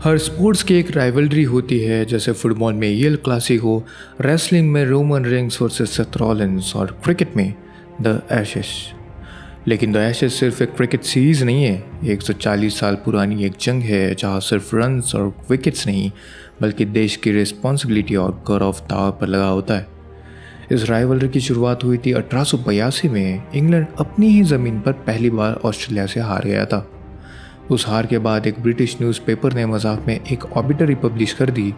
हर sports की एक rivalry होती है, जैसे फुटबॉल में एल क्लासिको, रेसलिंग में Roman rings versus Seth Rollins और क्रिकेट में द एशेस। लेकिन द एशेस सिर्फ एक क्रिकेट सीरीज़ नहीं है, ये 140 साल पुरानी एक जंग है जहां सिर्फ रन्स और विकेट्स नहीं बल्कि देश की रिस्पॉन्सिबिलिटी और गौरव दांव पर लगा होता है। इस राइवलरी की शुरुआत हुई थी 1882 में। इंग्लैंड अपनी ही ज़मीन पर पहली बार ऑस्ट्रेलिया से हार गया था। उस हार के बाद एक ब्रिटिश न्यूज़पेपर ने मजाक में एक ऑबिटरी पब्लिश कर दी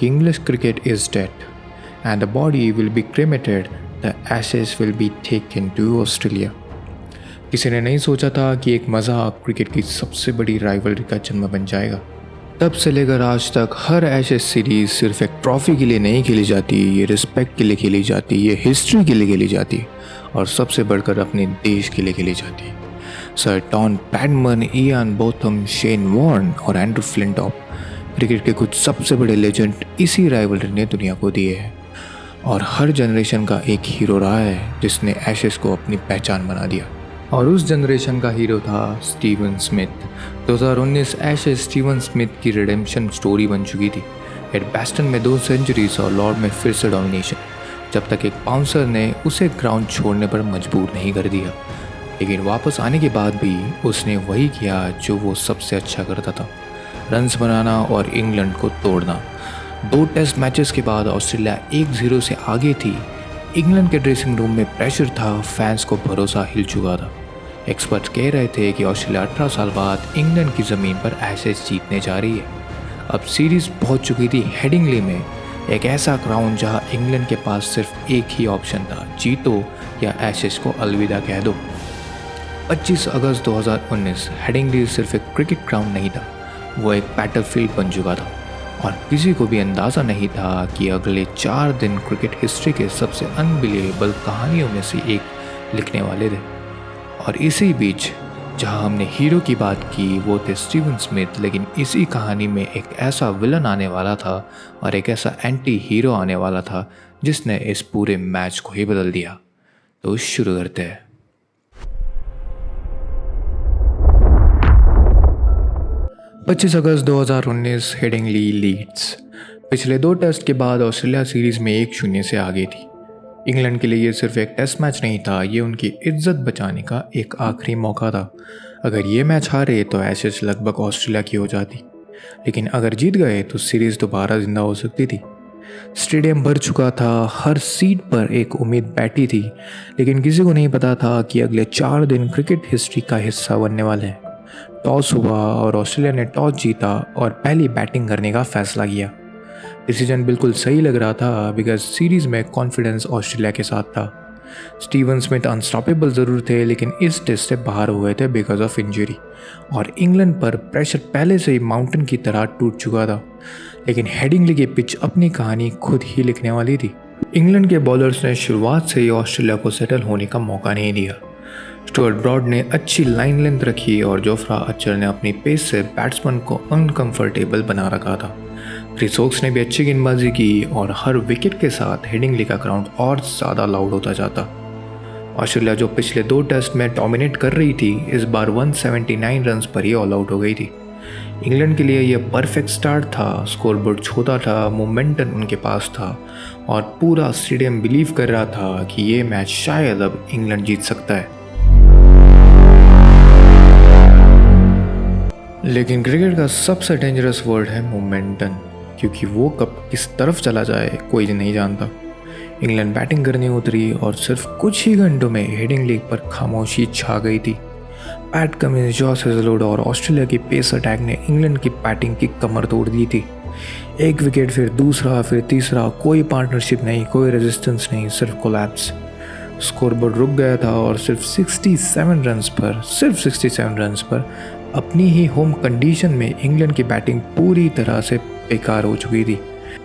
कि English cricket is dead and the body will be cremated, the Ashes will be taken to Australia. किसी ने नहीं सोचा था कि एक मजाक क्रिकेट की सबसे बड़ी राइवलरी का जन्म बन जाएगा। तब से लेकर आज तक हर एशेस सीरीज सिर्फ एक ट्रॉफी के लिए नहीं खेली जाती, ये रिस्पेक्ट के लिए खेली जाती, ये हिस्ट्री के लिए खेली जाती और सबसे बढ़कर अपने देश के लिए खेली जाती। Sir Don Bradman, Ian Botham, Shane Warne और एंड्रू फ्लिंटॉप क्रिकेट के कुछ सबसे बड़े लेजेंड इसी राइवलरी ने दुनिया को दिए हैं और हर जनरेशन का एक हीरो रहा है जिसने एशेस को अपनी पहचान बना दिया। और उस जनरेशन का हीरो था Steven Smith. 2019 ashes Steven Smith की रिडेम्पशन स्टोरी बन चुकी थी। एडबैस्टन में 2 सेंचुरीज और लॉर्ड में फिर से डोमिनेशन, जब तक एक बाउंसर ने उसे ग्राउंड छोड़ने पर मजबूर नहीं कर दिया। लेकिन वापस आने के बाद भी उसने वही किया जो वो सबसे अच्छा करता था, रन्स बनाना और इंग्लैंड को तोड़ना। 2 टेस्ट मैचेस के बाद ऑस्ट्रेलिया 1-0 से आगे थी। इंग्लैंड के ड्रेसिंग रूम में प्रेशर था, फैंस को भरोसा हिल चुका था। एक्सपर्ट्स कह रहे थे कि ऑस्ट्रेलिया 18 साल बाद इंग्लैंड की ज़मीन पर एशेस जीतने जा रही है। अब सीरीज़ पहुंच चुकी थी हेडिंगली में, एक ऐसा ग्राउंड जहां इंग्लैंड के पास सिर्फ एक ही ऑप्शन था, जीतो या एशेस को अलविदा कह दो। 25 अगस्त 2019 हेडिंगली सिर्फ एक क्रिकेट ग्राउंड नहीं था, वो एक बैटलफील्ड बन चुका था और किसी को भी अंदाज़ा नहीं था कि अगले 4 दिन क्रिकेट हिस्ट्री के सबसे अनबिलीवेबल कहानियों में से एक लिखने वाले थे। और इसी बीच जहां हमने हीरो की बात की वो थे स्टीवन स्मिथ, लेकिन इसी कहानी में एक ऐसा विलन आने वाला था और एक ऐसा एंटी हीरो आने वाला था जिसने इस पूरे मैच को ही बदल दिया। तो शुरू करते हैं। 25 अगस्त 2019 हेडिंगली लीड्स। पिछले 2 टेस्ट के बाद ऑस्ट्रेलिया सीरीज में 1-0 से आगे थी। इंग्लैंड के लिए ये सिर्फ एक टेस्ट मैच नहीं था, ये उनकी इज्जत बचाने का एक आखिरी मौका था। अगर ये मैच हारे तो एशेस लगभग ऑस्ट्रेलिया की हो जाती, लेकिन अगर जीत गए तो सीरीज़ दोबारा जिंदा हो सकती थी। स्टेडियम भर चुका था, हर सीट पर एक उम्मीद बैठी थी, लेकिन किसी को नहीं पता था कि अगले 4 दिन क्रिकेट हिस्ट्री का हिस्सा बनने वाले हैं। टॉस हुआ और ऑस्ट्रेलिया ने टॉस जीता और पहली बैटिंग करने का फैसला किया। डिसीजन बिल्कुल सही लग रहा था बिकॉज सीरीज़ में कॉन्फिडेंस ऑस्ट्रेलिया के साथ था। स्टीवन स्मिथ अनस्टॉपेबल ज़रूर थे, लेकिन इस टेस्ट से बाहर हुए थे बिकॉज ऑफ इंजरी और इंग्लैंड पर प्रेशर पहले से ही माउंटेन की तरह टूट चुका था। लेकिन हेडिंगली की पिच अपनी कहानी खुद ही लिखने वाली थी। इंग्लैंड के बॉलर्स ने शुरुआत से ही ऑस्ट्रेलिया को सेटल होने का मौका नहीं दिया। स्टुअर्ट ब्रॉड ने अच्छी लाइन लेंथ रखी और जोफ्रा आर्चर ने अपनी पेस से बैट्समैन को अनकंफर्टेबल बना रखा था। क्रिस वोक्स ने भी अच्छी गेंदबाजी की और हर विकेट के साथ हेडिंगली का ग्राउंड और ज़्यादा लाउड होता जाता। ऑस्ट्रेलिया जो पिछले 2 टेस्ट में डोमिनेट कर रही थी, इस बार 179 रन्स पर ही ऑल आउट हो गई थी। इंग्लैंड के लिए यह परफेक्ट स्टार्ट था। स्कोरबोर्ड छोटा था, मोमेंटम उनके पास था और पूरा स्टेडियम बिलीव कर रहा था कि ये मैच शायद अब इंग्लैंड जीत सकता है। लेकिन क्रिकेट का सबसे डेंजरस वर्ड है मोमेंटम, क्योंकि वो कब किस तरफ चला जाए कोई नहीं जानता। इंग्लैंड बैटिंग करने उतरी और सिर्फ कुछ ही घंटों में हेडिंगली पर खामोशी छा गई थी। पैट कमिंस, जॉस हेजलवुड और ऑस्ट्रेलिया की पेस अटैक ने इंग्लैंड की बैटिंग की कमर तोड़ दी थी। एक विकेट, फिर दूसरा, फिर तीसरा, कोई पार्टनरशिप नहीं, कोई रेजिस्टेंस नहीं, सिर्फ कोलैप्स। स्कोरबोर्ड रुक गया था और सिर्फ 67 रन्स पर अपनी ही होम कंडीशन में इंग्लैंड की बैटिंग पूरी तरह से बेकार हो चुकी थी।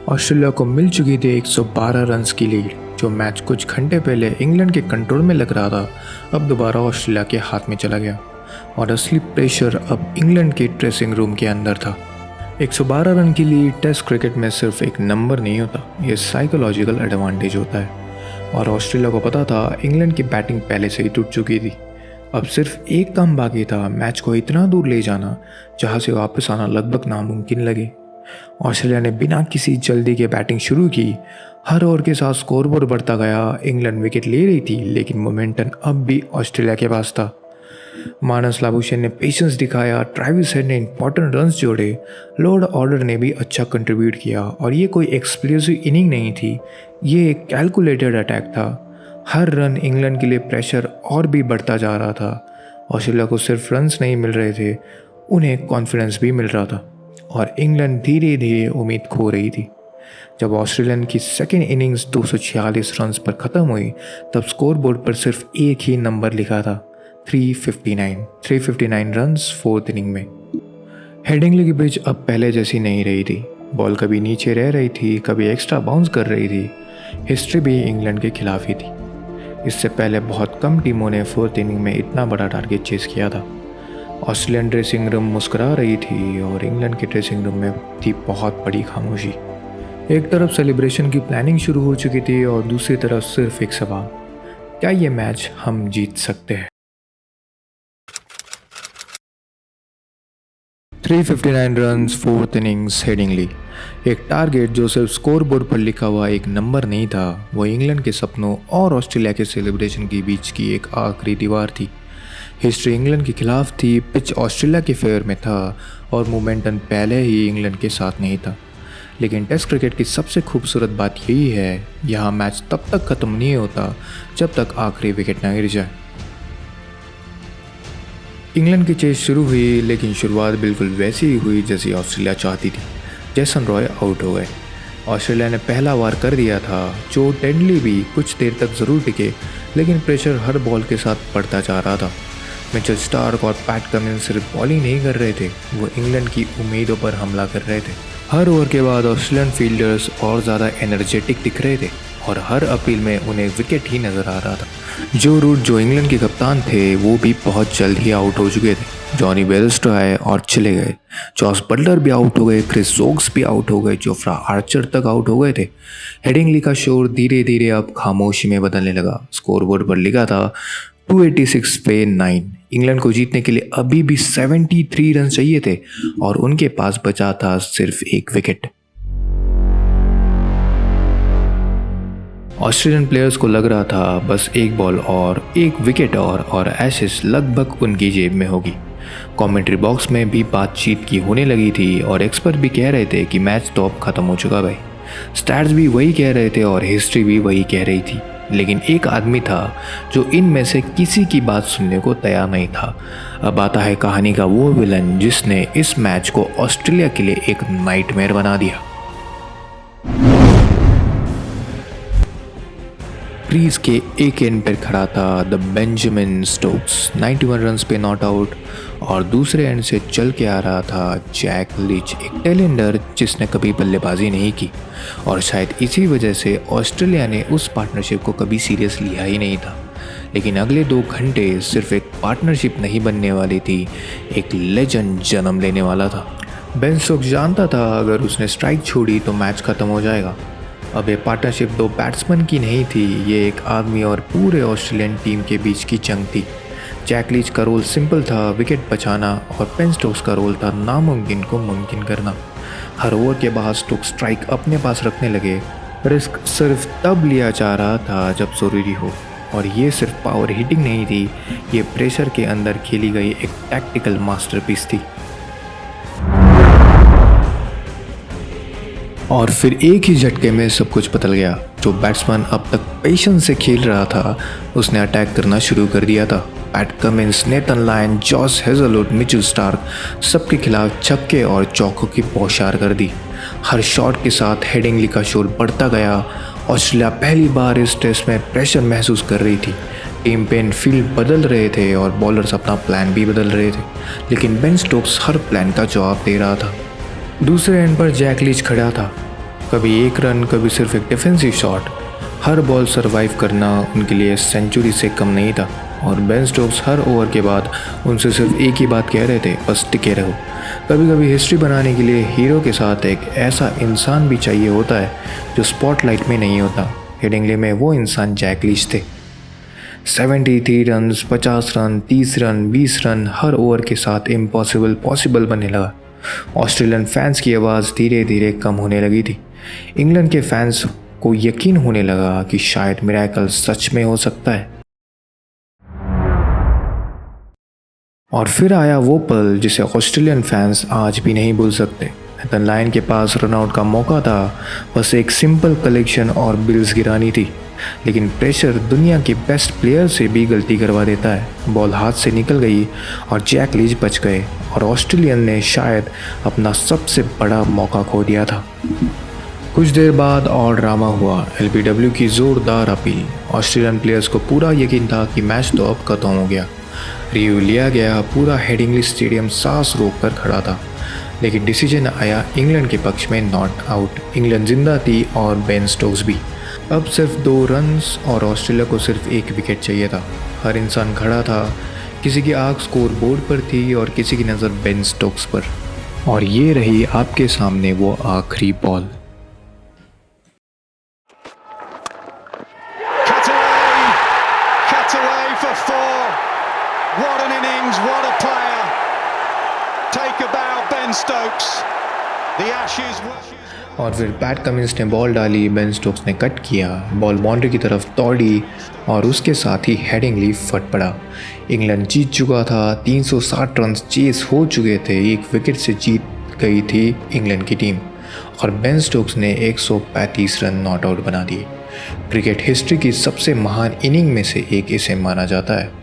ऑस्ट्रेलिया को मिल चुकी थी 112 रन्स की लीड। जो मैच कुछ घंटे पहले इंग्लैंड के कंट्रोल में लग रहा था, अब दोबारा ऑस्ट्रेलिया के हाथ में चला गया और असली प्रेशर अब इंग्लैंड के ड्रेसिंग रूम के अंदर था। 112 रन की लीड टेस्ट क्रिकेट में सिर्फ एक नंबर नहीं होता, ये साइकोलॉजिकल एडवांटेज होता है और ऑस्ट्रेलिया को पता था इंग्लैंड की बैटिंग पहले से ही टूट चुकी थी। अब सिर्फ एक काम बाकी था, मैच को इतना दूर ले जाना जहां से वापस आना लगभग नामुमकिन लगे। ऑस्ट्रेलिया ने बिना किसी जल्दी के बैटिंग शुरू की। हर ओवर के साथ स्कोरबोर्ड बढ़ता गया। इंग्लैंड विकेट ले रही थी लेकिन मोमेंटम अब भी ऑस्ट्रेलिया के पास था। मानस लाबुशेन ने पेशेंस दिखाया, ट्रेविस हेड ने इंपॉर्टेंट रन्स जोड़े, लॉर्ड ऑर्डर ने भी अच्छा कंट्रीब्यूट किया और ये कोई एक्सप्लोसिव इनिंग नहीं थी, ये एक कैलकुलेटेड अटैक था। हर रन इंग्लैंड के लिए प्रेशर और भी बढ़ता जा रहा था। ऑस्ट्रेलिया को सिर्फ रन्स नहीं मिल रहे थे, उन्हें कॉन्फिडेंस भी मिल रहा था और इंग्लैंड धीरे धीरे उम्मीद खो रही थी। जब ऑस्ट्रेलियन की सेकेंड इनिंग्स 246 रन्स पर ख़त्म हुई तब स्कोरबोर्ड पर सिर्फ एक ही नंबर लिखा था, 359 रन्स फोर्थ इनिंग में। हेडिंग्ले की पिच अब पहले जैसी नहीं रही थी। बॉल कभी नीचे रह रही थी, कभी एक्स्ट्रा बाउंस कर रही थी। हिस्ट्री भी इंग्लैंड के खिलाफ ही थी। इससे पहले बहुत कम टीमों ने फोर्थ इनिंग में इतना बड़ा टारगेट चेस किया था। ऑस्ट्रेलियन ड्रेसिंग रूम मुस्कुरा रही थी और इंग्लैंड के ड्रेसिंग रूम में थी बहुत बड़ी खामोशी। एक तरफ सेलिब्रेशन की प्लानिंग शुरू हो चुकी थी और दूसरी तरफ सिर्फ एक सवाल, क्या ये मैच हम जीत सकते हैं? 359 रन्स फोर्थ इनिंग्स हेडिंगली, एक टारगेट जो सिर्फ स्कोरबोर्ड पर लिखा हुआ एक नंबर नहीं था, वो इंग्लैंड के सपनों और ऑस्ट्रेलिया के सेलिब्रेशन के बीच की एक आखिरी दीवार थी। हिस्ट्री इंग्लैंड के खिलाफ थी, पिच ऑस्ट्रेलिया के फेवर में था और मोमेंटम पहले ही इंग्लैंड के साथ नहीं था। लेकिन टेस्ट क्रिकेट की सबसे खूबसूरत बात यही है, यहाँ मैच तब तक ख़त्म नहीं होता जब तक आखिरी विकेट न गिर जाए। इंग्लैंड की चेस शुरू हुई लेकिन शुरुआत बिल्कुल वैसी ही हुई जैसी ऑस्ट्रेलिया चाहती थी। जेसन रॉय आउट हो गए। ऑस्ट्रेलिया ने पहला वार कर दिया था। जो टेडली भी कुछ देर तक ज़रूर टिके लेकिन प्रेशर हर बॉल के साथ बढ़ता जा रहा था। मिचेल स्टार्क और पैट कमिंस सिर्फ बॉलिंग नहीं कर रहे थे, वो इंग्लैंड की उम्मीदों पर हमला कर रहे थे। हर ओवर के बाद ऑस्ट्रेलियन फील्डर्स और ज़्यादा एनर्जेटिक दिख रहे थे और हर अपील में उन्हें विकेट ही नज़र आ रहा था। जो रूट जो इंग्लैंड के कप्तान थे वो भी बहुत जल्द ही आउट हो चुके थे। जॉनी बेयरस्टो आए और चले गए। जॉस बटलर भी आउट हो गए, क्रिस वोक्स भी आउट हो गए, जोफ्रा आर्चर तक आउट हो गए थे। हेडिंगली का शोर धीरे धीरे अब खामोशी में बदलने लगा। स्कोरबोर्ड पर लिखा था 286 पे 9। इंग्लैंड को जीतने के लिए अभी भी 73 रन चाहिए थे और उनके पास बचा था सिर्फ एक विकेट। ऑस्ट्रेलियन प्लेयर्स को लग रहा था बस एक बॉल और एक विकेट और एशेस लगभग उनकी जेब में होगी। कमेंट्री बॉक्स में भी बातचीत की होने लगी थी और एक्सपर्ट भी कह रहे थे कि मैच तो अब ख़त्म हो चुका भाई। स्टैट्स भी वही कह रहे थे और हिस्ट्री भी वही कह रही थी। लेकिन एक आदमी था जो इनमें से किसी की बात सुनने को तैयार नहीं था। अब आता है कहानी का वो विलन जिसने इस मैच को ऑस्ट्रेलिया के लिए एक नाइटमेयर बना दिया। क्रीज के एक एंड पर खड़ा था द बेंजामिन स्टोक्स, 91 रन्स पे नॉट आउट, और दूसरे एंड से चल के आ रहा था जैक लीच, एक टेलेंडर जिसने कभी बल्लेबाजी नहीं की और शायद इसी वजह से ऑस्ट्रेलिया ने उस पार्टनरशिप को कभी सीरियस लिया ही नहीं था। लेकिन अगले 2 घंटे सिर्फ एक पार्टनरशिप नहीं बनने वाली थी, एक लेजेंड जन्म लेने वाला था। बेन स्टोक्स जानता था अगर उसने स्ट्राइक छोड़ी तो मैच ख़त्म हो जाएगा। अब ये पार्टनरशिप 2 बैट्समैन की नहीं थी, ये एक आदमी और पूरे ऑस्ट्रेलियन टीम के बीच की जंग थी। जैक लीच का रोल सिंपल था, विकेट बचाना, और बेन स्टोक्स का रोल था नामुमकिन को मुमकिन करना। हर ओवर के बाद स्टोक्स स्ट्राइक अपने पास रखने लगे। रिस्क सिर्फ तब लिया जा रहा था जब ज़रूरी हो, और ये सिर्फ पावर हिटिंग नहीं थी, ये प्रेशर के अंदर खेली गई एक टैक्टिकल मास्टरपीस थी। और फिर एक ही झटके में सब कुछ बदल गया। जो बैट्समैन अब तक पेशेंस से खेल रहा था उसने अटैक करना शुरू कर दिया था। PAT Cummins, Nathan Lyon, Josh Hazlewood, Mitchell Starc सबके खिलाफ छक्के और चौकों की बौछार कर दी। हर शॉट के साथ हेडिंगली का शोर बढ़ता गया। ऑस्ट्रेलिया पहली बार इस टेस्ट में प्रेशर महसूस कर रही थी। टीम पेन फील्ड बदल रहे थे और बॉलर्स अपना प्लान भी बदल रहे थे, लेकिन बेन स्टोक्स हर प्लान का जवाब दे रहा था। दूसरे एंड पर जैक लीच खड़ा था। कभी एक रन, कभी सिर्फ एक डिफेंसिव शॉट। हर बॉल सरवाइव करना उनके लिए सेंचुरी से कम नहीं था, और बेन स्टोक्स हर ओवर के बाद उनसे सिर्फ एक ही बात कह रहे थे, बस टिके रहो। कभी कभी हिस्ट्री बनाने के लिए हीरो के साथ एक ऐसा इंसान भी चाहिए होता है जो स्पॉटलाइट में नहीं होता। हेडिंगली में वो इंसान जैक लीच थे। 73 रन, 50 रन, 30 रन, 20 रन, हर ओवर के साथ इम्पॉसिबल पॉसिबल बनने लगा। ऑस्ट्रेलियन फैंस की आवाज़ धीरे धीरे कम होने लगी थी। इंग्लैंड के फैंस को यकीन होने लगा कि शायद मिरेकल सच में हो सकता है। और फिर आया वो पल जिसे ऑस्ट्रेलियन फैंस आज भी नहीं भूल सकते। नेथन लायन के पास रनआउट का मौका था, बस एक सिंपल कलेक्शन और बिल्स गिरानी थी। लेकिन प्रेशर दुनिया के बेस्ट प्लेयर से भी गलती करवा देता है। बॉल हाथ से निकल गई और जैक लीच बच गए और ऑस्ट्रेलियन ने शायद अपना सबसे बड़ा मौका खो दिया था। कुछ देर बाद और ड्रामा हुआ। एलबीडब्ल्यू की ज़ोरदार अपील। ऑस्ट्रेलियन प्लेयर्स को पूरा यकीन था कि मैच तो अब खत्म हो गया। रिव्यू लिया गया, पूरा हेडिंगली स्टेडियम सांस रोक कर खड़ा था। लेकिन डिसीजन आया इंग्लैंड के पक्ष में, नॉट आउट। इंग्लैंड जिंदा थी और बेन स्टोक्स भी। अब सिर्फ 2 रन्स और ऑस्ट्रेलिया को सिर्फ 1 विकेट चाहिए था। हर इंसान खड़ा था, किसी की आँख स्कोर बोर्ड पर थी और किसी की नज़र बेन स्टोक्स पर। और ये रही आपके सामने वो आखिरी ball. Cut away for 4. What an innings, what a player. Take a bow, Ben Stokes. The Ashes. और फिर पैट कमिंस ने बॉल डाली, बेन स्टोक्स ने कट किया, बॉल बाउंड्री की तरफ दौड़ी और उसके साथ ही हेडिंगली फट पड़ा। इंग्लैंड जीत चुका था, 360 रन चेस हो चुके थे, 1 विकेट से जीत गई थी इंग्लैंड की टीम और बेन स्टोक्स ने 135 रन नॉट आउट बना दिए। क्रिकेट हिस्ट्री की सबसे महान इनिंग में से एक इसे माना जाता है।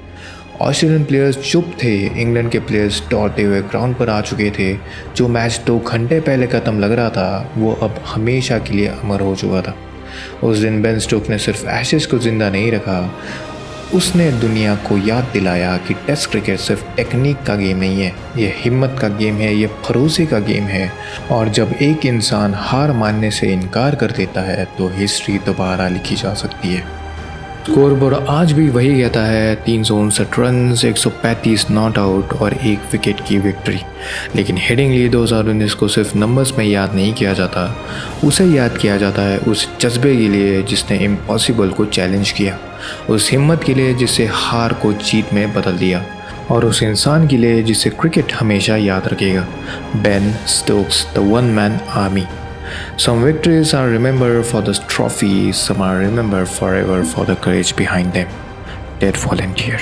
ऑस्ट्रेलियन प्लेयर्स चुप थे, इंग्लैंड के प्लेयर्स दौड़ते हुए ग्राउंड पर आ चुके थे। जो मैच 2 घंटे पहले ख़त्म लग रहा था वो अब हमेशा के लिए अमर हो चुका था। उस दिन बेन स्टोक्स ने सिर्फ एशेज़ को ज़िंदा नहीं रखा, उसने दुनिया को याद दिलाया कि टेस्ट क्रिकेट सिर्फ टेक्निक का गेम नहीं है, ये हिम्मत का गेम है, ये भरोसे का गेम है। और जब एक इंसान हार मानने से इनकार कर देता है तो हिस्ट्री दोबारा लिखी जा सकती है। स्कोरबोर्ड आज भी वही कहता है, 359 रन, 135 नॉट आउट और 1 विकेट की विक्ट्री। लेकिन हेडिंगली 2019 को सिर्फ नंबर्स में याद नहीं किया जाता, उसे याद किया जाता है उस जज्बे के लिए जिसने इम्पॉसिबल को चैलेंज किया, उस हिम्मत के लिए जिसे हार को जीत में बदल दिया और उस इंसान के लिए जिसे क्रिकेट हमेशा याद रखेगा, Ben Stokes, the one man army. Some victories are remembered for the trophy, some are remembered forever for the courage behind them. Dead volunteer.